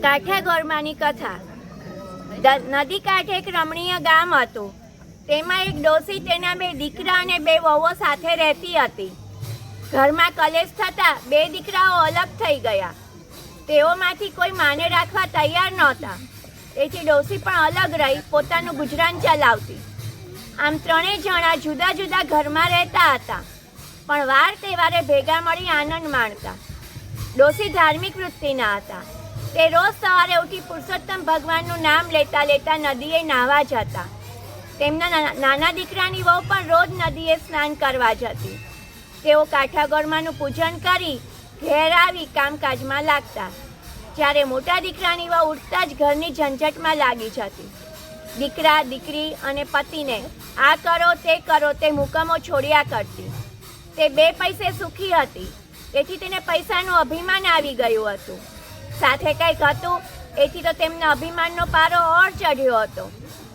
કાઠિયાગોરમાંની કથા. નદી કાંઠે એક રમણીય ગામ હતું. તેમાં એક ડોસી તેના 2 દીકરા અને 2 વહુઓ સાથે રહેતી હતી. ઘરમાં કલેશ થતાં 2 દીકરાઓ અલગ થઈ ગયા. તેઓમાંથી કોઈ માને રાખવા તૈયાર નહોતા. તેથી ડોસી પણ અલગ રહી પોતાનું ગુજરાન ચલાવતી. આમ 3 જણા જુદા જુદા ઘરમાં રહેતા હતા, પણ વાર તહેવારે ભેગા મળી આનંદ માણતા. ડોસી ધાર્મિક વૃત્તિના હતા. તે રોજ સવારે ઉઠી પુરુષોત્તમ ભગવાનનું નામ લેતા લેતા નદીએ નાહવા જતા. તેમના નાના દીકરાની વહુ પણ રોજ નદીએ સ્નાન કરવા જતી. તેઓ કાઠિયાગોરમાંનું પૂજન કરી ઘેર આવી કામકાજમાં લાગતા. જ્યારે મોટા દીકરાની વહુ ઉઠતા જ ઘરની ઝંઝટમાં લાગી જતી. દીકરા દીકરી અને પતિને આ કરો તે હુકમો છોડ્યા કરતી. તે 2 પૈસે સુખી હતી, તેથી તેને પૈસાનું અભિમાન આવી ગયું હતું. સાથે કંઈક હતું એથી તો તેમના અભિમાનનો પારો ઓર ચઢ્યો હતો.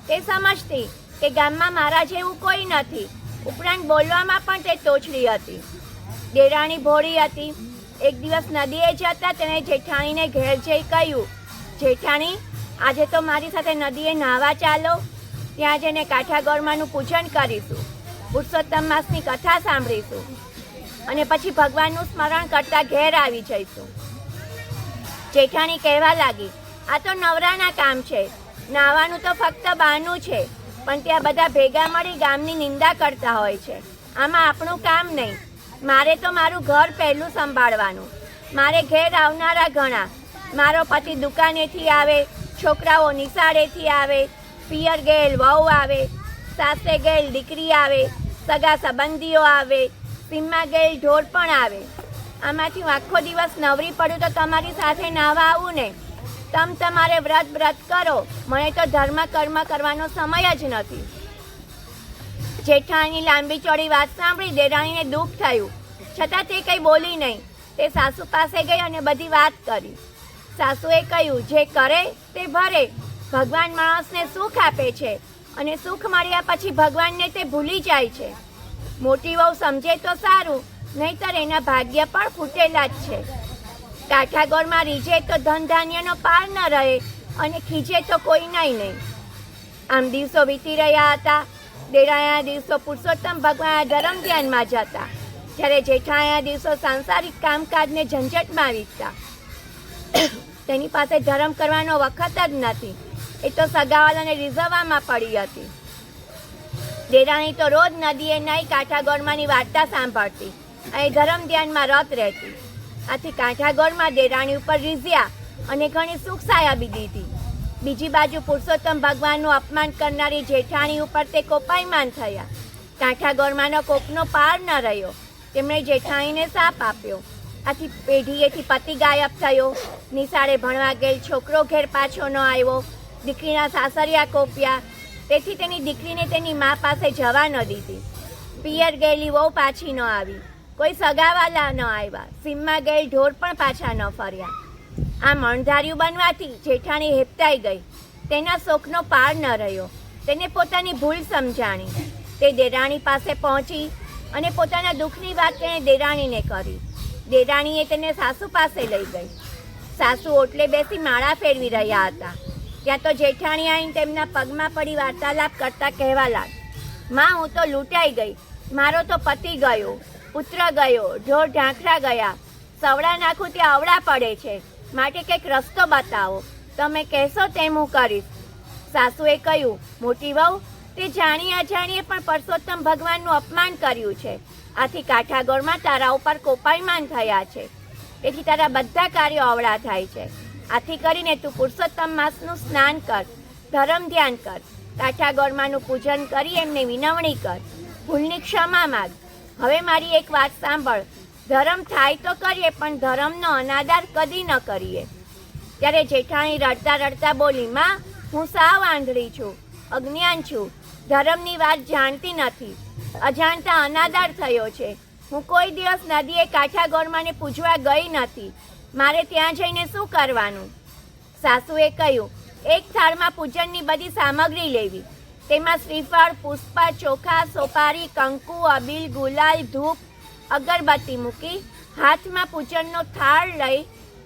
તે સમજતી કે ગામમાં મારા જેવું કોઈ નથી. ઉપરાંત બોલવામાં પણ તે તોછડી હતી. દેરાણી ભોળી હતી. એક દિવસ નદીએ જતા તેણે જેઠાણીને ઘેર જઈ કહ્યું, જેઠાણી, આજે તો મારી સાથે નદીએ નાહવા ચાલો. ત્યાં જઈને કાઠિયાગોરમાંનું પૂજન કરીશું, પુરુષોત્તમ માસની કથા સાંભળીશું અને પછી ભગવાનનું સ્મરણ કરતા ઘેર આવી જઈશું. જેઠાણી કહેવા લાગી, આ તો નવરાના કામ છે. નાહવાનું તો ફક્ત બહાનું છે, પણ ત્યાં બધા ભેગા મળી ગામની નિંદા કરતા હોય છે. આમાં આપણું કામ નહીં. મારે તો મારું ઘર પહેલું સંભાળવાનું. મારે ઘેર આવનારા ઘણા. મારો પતિ દુકાનેથી આવે, છોકરાઓ નિશાળેથી આવે, પિયર ગયેલ વહુ આવે, સાસરે ગયેલ દીકરી આવે, સગા સંબંધીઓ આવે, સીમમાં ગયેલ ઢોર પણ આવે. આમાંથી આખો દિવસ નવરી પડું તો તમારી સાથે નાહવા આવું ને. તમારે વ્રત કરો. મને તો ધર્મ કર્મ કરવાનો સમય જ નથી. જેઠાણીની લાંબી ચોડી વાત સાંભળી દેરાણીને દુઃખ થયું, છતાં તે કંઈ બોલી નહીં. તે સાસુ પાસે ગઈ અને બધી વાત કરી. સાસુએ કહ્યું, જે કરે તે ભરે. ભગવાન માણસને સુખ આપે છે અને સુખ મળ્યા પછી ભગવાનને તે ભૂલી જાય છે. મોટી વહુ સમજે તો સારું, નહીંતર એના ભાગ્ય પણ ફૂટેલા જ છે. કાઠિયાગોરમાં રીઝે તો ધન ધાન્યનો પાર ન રહે અને ખીજે તો કોઈ નહીં. આમ દિવસો વીતી રહ્યા હતા. દેરાણીના દિવસો પુરુષોત્તમ ભગવાનના ધર્મ ધ્યાનમાં જતા, જ્યારે જેઠાણીના દિવસો સાંસારિક કામકાજને ઝંઝટમાં વીતતા. તેની પાસે ધર્મ કરવાનો વખત જ નથી. એ તો સગાવાલાને રીઝવવામાં પડી હતી. દેરાણી તો રોજ નદીએ નહીં કાઠિયાગોરમાંની વાર્તા સાંભળતી અને ધર્મ ધ્યાનમાં રત રહેતી. આથી કાઠિયાગોરમાં દેરાણી ઉપર રીઝ્યા અને ઘણી સુખ સાયાબી દીધી. બીજી બાજુ પુરુષોત્તમ ભગવાનનું અપમાન કરનારી જેઠાણી ઉપર તે કોપાયમાન થયા. કાઠિયાગોરમાંનો કોપનો પાર ન રહ્યો. તેમણે જેઠાણીને શાપ આપ્યો. આથી પેઢીએથી પતિ ગાયબ થયો. નિશાળે ભણવા ગયેલ છોકરો ઘેર પાછો ન આવ્યો. દીકરીના સાસરિયા કોપ્યા. તેથી તેની દીકરીને તેની મા પાસે જવા ન દીધી. પિયર ગયેલી વહુ પાછી ન આવી. કોઈ સગાવાલા ન આવ્યા. સીમમાં ગયેલ ઢોર પણ પાછા ન ફર્યા. આમ અણધાર્યું બનવાથી જેઠાણી હેપતાઈ ગઈ. તેના શોકનો પાર ન રહ્યો. તેને પોતાની ભૂલ સમજાણી. તે દેરાણી પાસે પહોંચી અને પોતાના દુઃખની વાત તેણે દેરાણીને કરી. દેરાણીએ તેને સાસુ પાસે લઈ ગઈ. સાસુ ઓટલે બેસી માળા ફેરવી રહ્યા હતા. ત્યાં તો જેઠાણી આવીને તેમના પગમાં પડી વાર્તાલાપ કરતા કહેવા લાગી, માં, હું તો લૂંટાઈ ગઈ. મારો તો પતિ ગયો, પુત્ર ગયો, ઢોર ઢાંખરા ગયા. સવડા નાખું ત્યાં અવળા પડે છે. માટે કંઈક રસ્તો બતાવો. તમે કહેશો તેમ હું કરીશ. સાસુએ કહ્યું, મોટી વહુ, તે જાણી અજાણીએ પણ પુરુષોત્તમ ભગવાનનું અપમાન કર્યું છે. આથી કાઠિયાગોરમાં તારા ઉપર કોપાયમાન થયા છે. તેથી તારા બધા કાર્યો અવળા થાય છે. આથી કરીને તું પુરુષોત્તમ માસનું સ્નાન કર, ધર્મ ધ્યાન કર, કાઠિયાગોરમાંનું પૂજન કરી એમને વિનવણી કર, ભૂલની ક્ષમા માગ. હવે મારી એક વાત સાંભળ. ધર્મ થાય તો કરીએ, પણ ધર્મનો અનાદર કદી ન કરીએ. ત્યારે જેઠાણી રડતા રડતા બોલી, માં, હું સાવ આંધળી છું, અજ્ઞાન છું, ધર્મની વાત જાણતી નથી. અજાણતા અનાદર થયો છે. હું કોઈ દિવસ નદીએ કાઠિયાગોરમાંને પૂજવા ગઈ નથી. મારે ત્યાં જઈને શું કરવાનું? સાસુએ કહ્યું, એક થાળમાં પૂજનની બધી સામગ્રી લેવી. તેમાં શ્રીફળ, પુષ્પ, ચોખા, સોપારી, કંકુ, અબીલ, ગુલાલ, ધૂપ, અગરબત્તી મૂકી હાથમાં પૂજનનો થાળ લઈ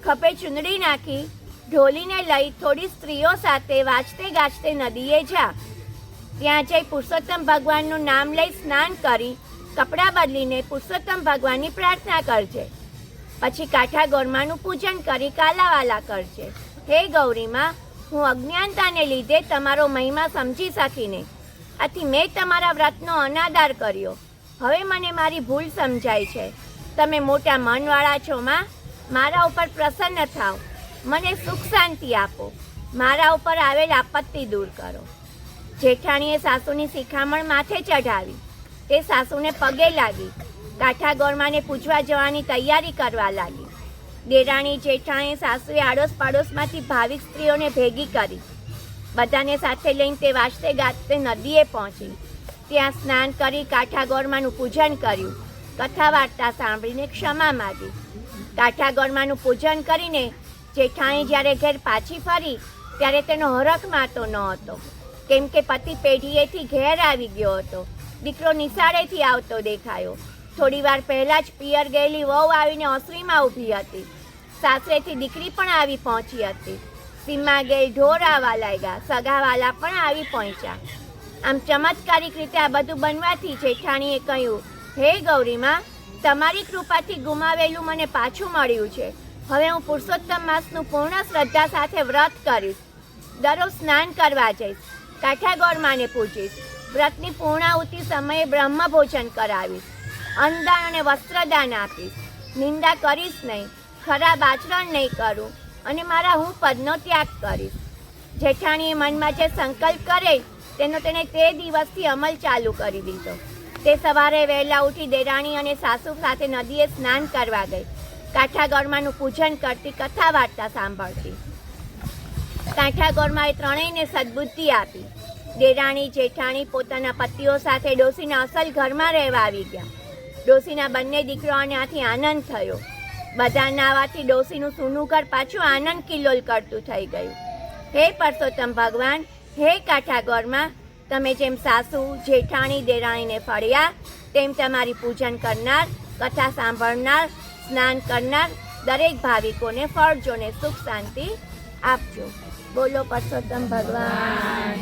ખભે ચૂંદડી નાખી ઢોલીને લઈ થોડી સ્ત્રીઓ સાથે વાંચતે ગાજતે નદીએ જા. ત્યાં જઈ પુરુષોત્તમ ભગવાનનું નામ લઈ સ્નાન કરી કપડાં બદલીને પુરુષોત્તમ ભગવાનની પ્રાર્થના કરજે. પછી કાંઠા ગોરમાનું પૂજન કરી કાલાવાલા કરજે. હે ગૌરીમાં, હું અજ્ઞાનતાને લીધે તમારો મહિમા સમજી શકીને આથી મેં તમારા વ્રતનો અનાદર કર્યો. હવે મને મારી ભૂલ સમજાય છે. તમે મોટા મનવાળા છો માં, મારા ઉપર પ્રસન્ન થાવ, મને સુખ શાંતિ આપો, મારા ઉપર આવેલ આપત્તિ દૂર કરો. જેઠાણીએ સાસુની શિખામણ માથે ચઢાવી. તે સાસુને પગે લાગી કાંઠા ગોરમાને પૂજવા જવાની તૈયારી કરવા લાગી. દેરાણી જેઠાણીએ સાસુએ આડોશ પાડોશમાંથી ભાવિક સ્ત્રીઓને ભેગી કરી. બધાને સાથે લઈને તે વાજતે ગાજતે નદીએ પહોંચી. ત્યાં સ્નાન કરી કાંઠા ગોરમાનું પૂજન કર્યું. કથા વાર્તા સાંભળીને ક્ષમા માગી. કાંઠા ગોરમાનું પૂજન કરીને જેઠાણી જ્યારે ઘેર પાછી ફરી ત્યારે તેનો હરખ માતો ન હતો, કેમ કે પતિ પેઢીએથી ઘેર આવી ગયો હતો. દીકરો નિશાળેથી આવતો દેખાયો. થોડી વાર પહેલાં જ પિયર ગયેલી વહુ આવીને ઓસરીમાં ઊભી હતી. સાસરેથી દીકરી પણ આવી પહોંચી હતી. સીમા ગયેલ ઢોર આવવા લાગ્યા, સગાવાલા પણ આવી પહોંચ્યા. આમ ચમત્કારિક રીતે આ બધું બનવાથી જેઠાણીએ કહ્યું, હે ગૌરીમાં, તમારી કૃપાથી ગુમાવેલું મને પાછું મળ્યું છે. હવે હું પુરુષોત્તમ માસનું પૂર્ણ શ્રદ્ધા સાથે વ્રત કરીશ. દરરોજ સ્નાન કરવા જઈશ, કાંઠા ગોરમાને પૂજીશ, વ્રતની પૂર્ણાહુતિ સમયે બ્રહ્મ ભોજન કરાવીશ, અન્નદાન અને વસ્ત્રદાન આપીશ, નિંદા કરીશ નહીં, ખરાબ આચરણ નહીં કરું અને મારા હું પદનો ત્યાગ કરીશ. જેઠાણીએ મનમાં જે સંકલ્પ કરે તેનો તેણે તે દિવસથી અમલ ચાલુ કરી દીધો. તે સવારે વહેલા ઉઠી દેરાણી અને સાસુ સાથે નદીએ સ્નાન કરવા ગઈ. કાંઠા ગોરમાનું પૂજન કરતી, કથા વાર્તા સાંભળતી. કાંઠા ગોરમાએ ત્રણેયને સદબુદ્ધિ આપી. દેરાણી જેઠાણી પોતાના પતિઓ સાથે ડોસીના અસલ ઘરમાં રહેવા આવી ગયા. ડોસીના બંને દીકરાઓને આથી આનંદ થયો. બધાના આવવાથી ડોસીનું સૂનું ઘર પાછું આનંદ કિલ્લોલ કરતું થઈ ગયું. હે પરસોત્તમ ભગવાન, હે કાંઠા ગોરમા, તમે જેમ સાસુ જેઠાણી દેરાણીને ફળ્યા તેમ તમારી પૂજન કરનાર, કથા સાંભળનાર, સ્નાન કરનાર દરેક ભાવિકોને ફળજો ને સુખ શાંતિ આપજો. બોલો પરસોત્તમ ભગવાન.